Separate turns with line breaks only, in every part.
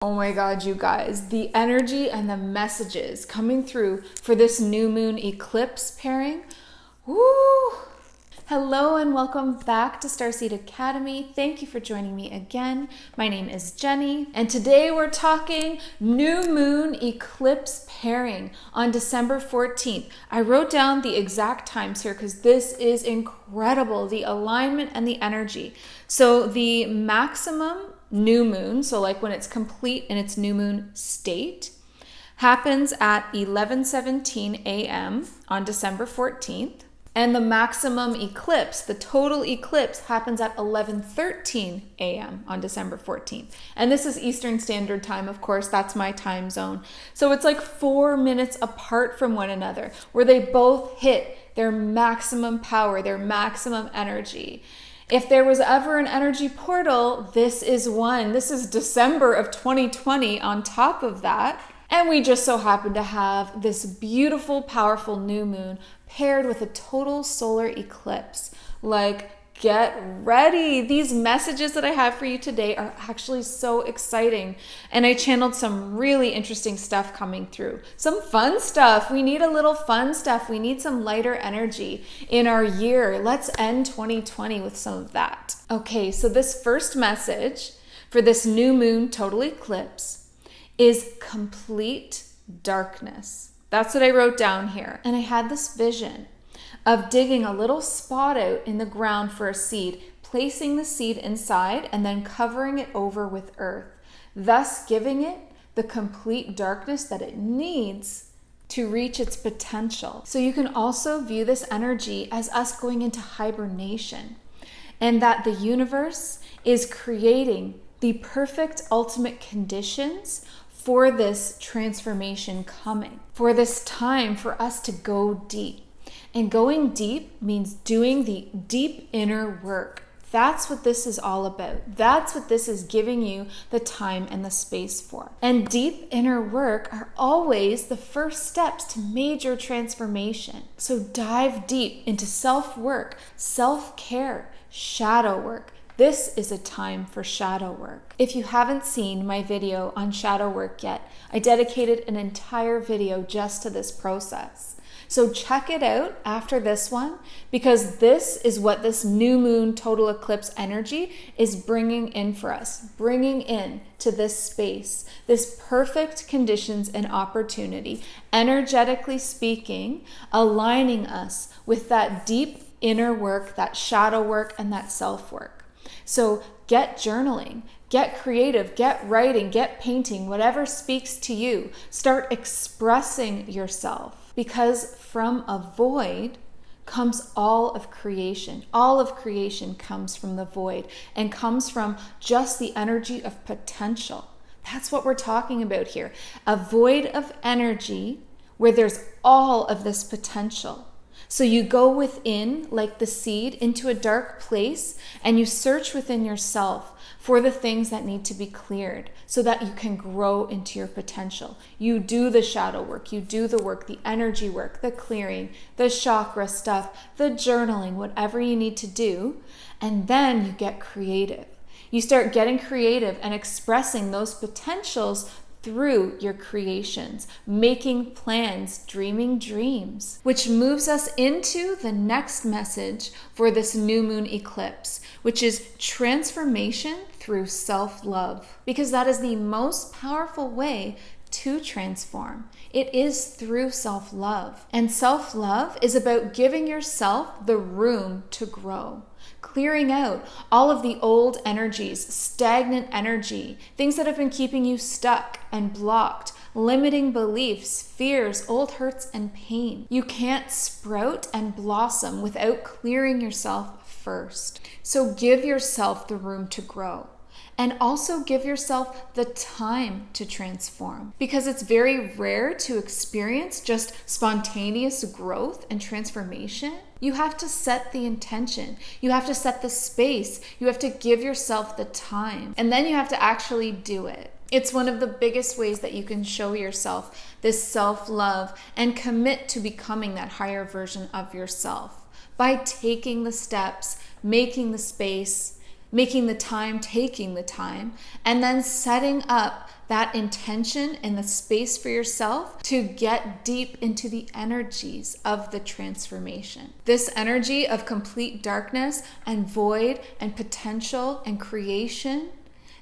Oh my God, you guys, the energy and the messages coming through for this new moon eclipse pairing. Woo! Hello and welcome back to Starseed Academy. Thank you for joining me again. My name is Jenny, and today we're talking new moon eclipse pairing on December 14th. I wrote down the exact times here because this is incredible, the alignment and the energy. So the maximum new moon, so like when it's complete in its new moon state, happens at 11:17 a.m. on December 14th. And the maximum eclipse, the total eclipse, happens at 11:13 a.m. on December 14th. And this is Eastern Standard Time, of course, that's my time zone. So it's like 4 minutes apart from one another, where they both hit their maximum power, their maximum energy. If there was ever an energy portal, this is one. This is December of 2020 on top of that. And we just so happen to have this beautiful, powerful new moon paired with a total solar eclipse. Like, get ready. These messages that I have for you today are actually so exciting. And I channeled some really interesting stuff coming through. Some fun stuff. We need a little fun stuff. We need some lighter energy in our year. Let's end 2020 with some of that. Okay, so this first message for this new moon total eclipse is complete darkness. That's what I wrote down here. And I had this vision of digging a little spot out in the ground for a seed, placing the seed inside and then covering it over with earth, thus giving it the complete darkness that it needs to reach its potential. So you can also view this energy as us going into hibernation, and that the universe is creating the perfect ultimate conditions for this transformation coming, for this time for us to go deep. And going deep means doing the deep inner work. That's what this is all about. That's what this is giving you the time and the space for. And deep inner work are always the first steps to major transformation. So dive deep into self-work, self-care, shadow work. This is a time for shadow work. If you haven't seen my video on shadow work yet, I dedicated an entire video just to this process. So check it out after this one, because this is what this new moon total eclipse energy is bringing in for us, bringing in to this space, this perfect conditions and opportunity, energetically speaking, aligning us with that deep inner work, that shadow work, and that self-work. So get journaling, get creative, get writing, get painting, whatever speaks to you. Start expressing yourself, because from a void comes all of creation. All of creation comes from the void and comes from just the energy of potential. That's what we're talking about here. A void of energy where there's all of this potential. So you go within, like the seed, into a dark place, and you search within yourself for the things that need to be cleared so that you can grow into your potential. You do the shadow work, you do the work, the energy work, the clearing, the chakra stuff, the journaling, whatever you need to do, and then you get creative. You start getting creative and expressing those potentials through your creations, making plans, dreaming dreams, which moves us into the next message for this new moon eclipse, which is transformation through self-love, because that is the most powerful way to transform. It is through self-love. And self-love is about giving yourself the room to grow. Clearing out all of the old energies, stagnant energy, things that have been keeping you stuck and blocked, limiting beliefs, fears, old hurts, and pain. You can't sprout and blossom without clearing yourself first. So give yourself the room to grow. And also give yourself the time to transform, because it's very rare to experience just spontaneous growth and transformation. You have to set the intention. You have to set the space. You have to give yourself the time. And then you have to actually do it. It's one of the biggest ways that you can show yourself this self-love and commit to becoming that higher version of yourself by taking the steps, making the space, making the time, taking the time, and then setting up that intention and the space for yourself to get deep into the energies of the transformation. This energy of complete darkness and void and potential and creation,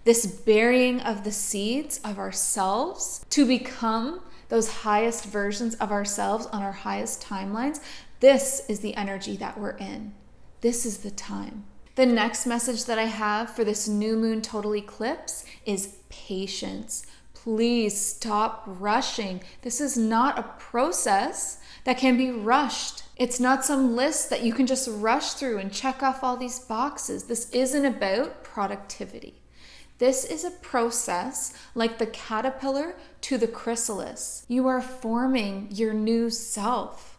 this burying of the seeds of ourselves to become those highest versions of ourselves on our highest timelines. This is the energy that we're in. This is the time. The next message that I have for this new moon total eclipse is patience. Please stop rushing. This is not a process that can be rushed. It's not some list that you can just rush through and check off all these boxes. This isn't about productivity. This is a process like the caterpillar to the chrysalis. You are forming your new self.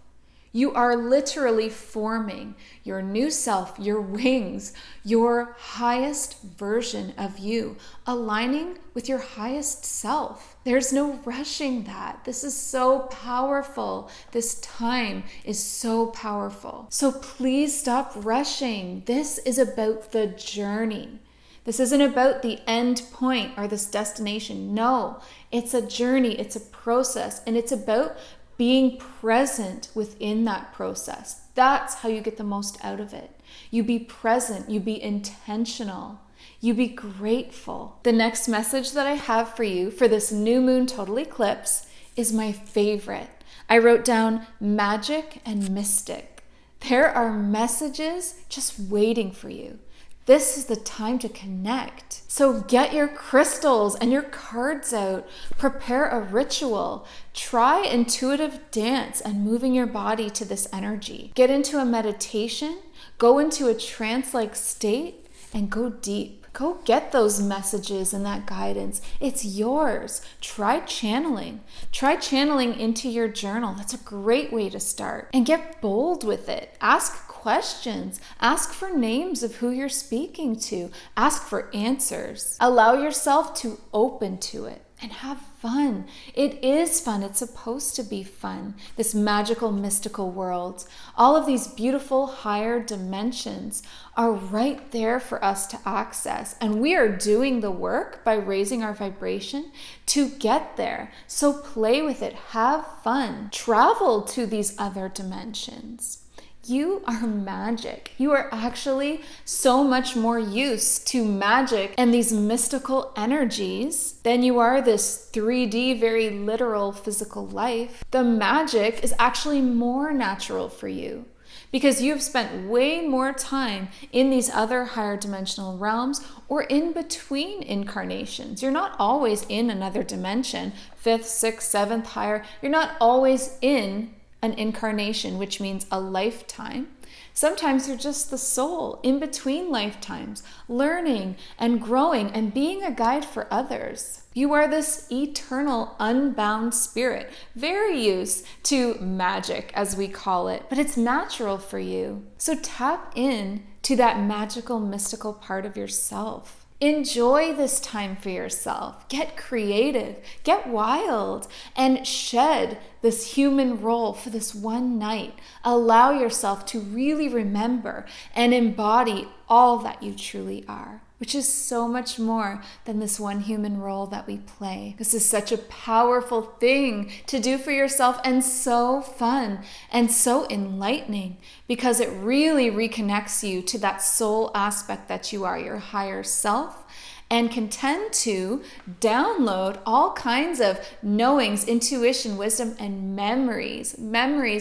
You are literally forming your new self, your wings, your highest version of you, aligning with your highest self. There's no rushing that. This is so powerful. This time is so powerful. So please stop rushing. This is about the journey. This isn't about the end point or this destination. No, it's a journey, it's a process, and it's about being present within that process. That's how you get the most out of it. You be present, you be intentional, you be grateful. The next message that I have for you for this new moon total eclipse is my favorite. I wrote down Magick and Mystic. There are messages just waiting for you. This is the time to connect. So get your crystals and your cards out. Prepare a ritual. Try intuitive dance and moving your body to this energy. Get into a meditation. Go into a trance-like state and go deep. Go get those messages and that guidance. It's yours. Try channeling. Try channeling into your journal. That's a great way to start. And get bold with it. Ask questions. Ask for names of who you're speaking to. Ask for answers. Allow yourself to open to it and have fun. It is fun. It's supposed to be fun. This magical, mystical world. All of these beautiful higher dimensions are right there for us to access. And we are doing the work by raising our vibration to get there. So play with it. Have fun. Travel to these other dimensions. You are magic. You are actually so much more used to magic and these mystical energies than you are this 3D, very literal physical life. The magic is actually more natural for you because you've spent way more time in these other higher dimensional realms or in between incarnations. You're not always in another dimension, 5th, 6th, 7th higher. You're not always in an incarnation, which means a lifetime. Sometimes you're just the soul in between lifetimes, learning and growing and being a guide for others. You are this eternal, unbound spirit, very used to magic, as we call it, but it's natural for you. So tap in to that magical, mystical part of yourself. Enjoy this time for yourself. Get creative, get wild, and shed this human role for this one night. Allow yourself to really remember and embody all that you truly are, which is so much more than this one human role that we play. This is such a powerful thing to do for yourself and so fun and so enlightening because it really reconnects you to that soul aspect that you are, your higher self, and can tend to download all kinds of knowings, intuition, wisdom, and memories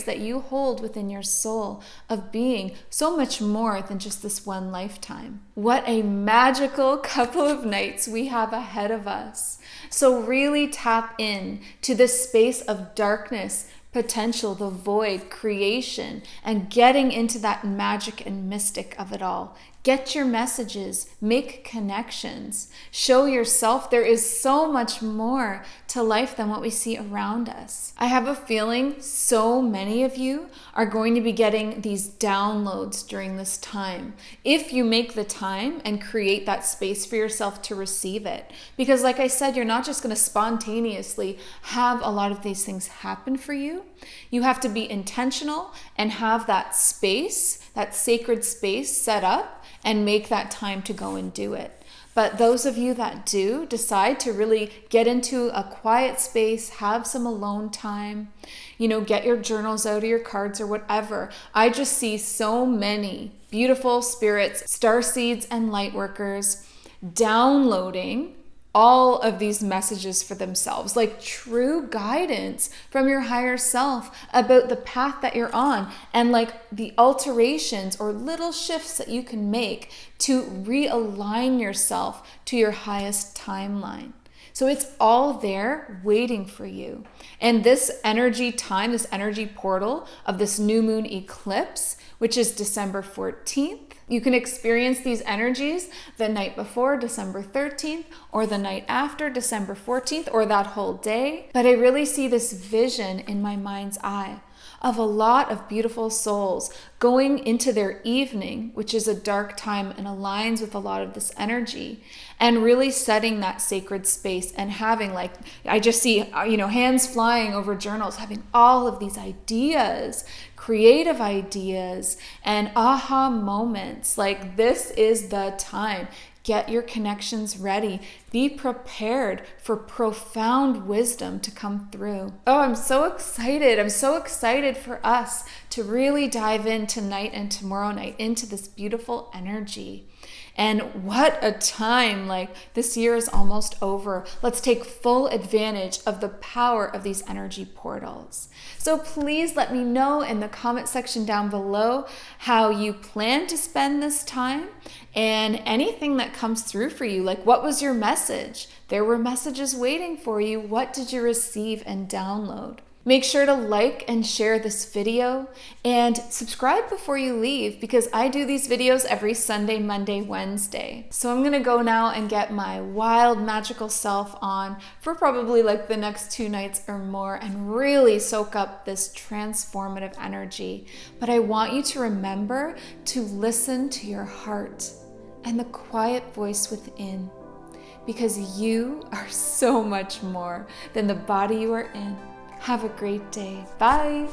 that you hold within your soul of being so much more than just this one lifetime. What a magical couple of nights we have ahead of us. So really tap in to this space of darkness, potential, the void, creation, and getting into that magic and mystic of it all. Get your messages, make connections, show yourself there is so much more to life than what we see around us. I have a feeling so many of you are going to be getting these downloads during this time, if you make the time and create that space for yourself to receive it. Because like I said, you're not just going to spontaneously have a lot of these things happen for you. You have to be intentional and have that space, that sacred space set up and make that time to go and do it. But those of you that do decide to really get into a quiet space, have some alone time, get your journals out or your cards or whatever. I just see so many beautiful spirits, starseeds and lightworkers downloading all of these messages for themselves, like true guidance from your higher self about the path that you're on, and like the alterations or little shifts that you can make to realign yourself to your highest timeline. So it's all there waiting for you. And this energy time, this energy portal of this new moon eclipse, which is December 14th, you can experience these energies the night before, December 13th, or the night after, December 14th, or that whole day. But I really see this vision in my mind's eye of a lot of beautiful souls going into their evening, which is a dark time and aligns with a lot of this energy, and really setting that sacred space and having, like, I just see, hands flying over journals, having all of these ideas, creative ideas, and aha moments. Like, this is the time. Get your connections ready. Be prepared for profound wisdom to come through. Oh, I'm so excited. I'm so excited for us to really dive in tonight and tomorrow night into this beautiful energy. And what a time. Like, this year is almost over. Let's take full advantage of the power of these energy portals. So please let me know in the comment section down below how you plan to spend this time and anything that comes through for you. Like, what was your message? There were messages waiting for you. What did you receive and download? Make sure to like and share this video and subscribe before you leave, because I do these videos every Sunday, Monday, Wednesday. So I'm gonna go now and get my wild magical self on for probably like the next 2 nights or more and really soak up this transformative energy. But I want you to remember to listen to your heart and the quiet voice within, because you are so much more than the body you are in. Have a great day. Bye.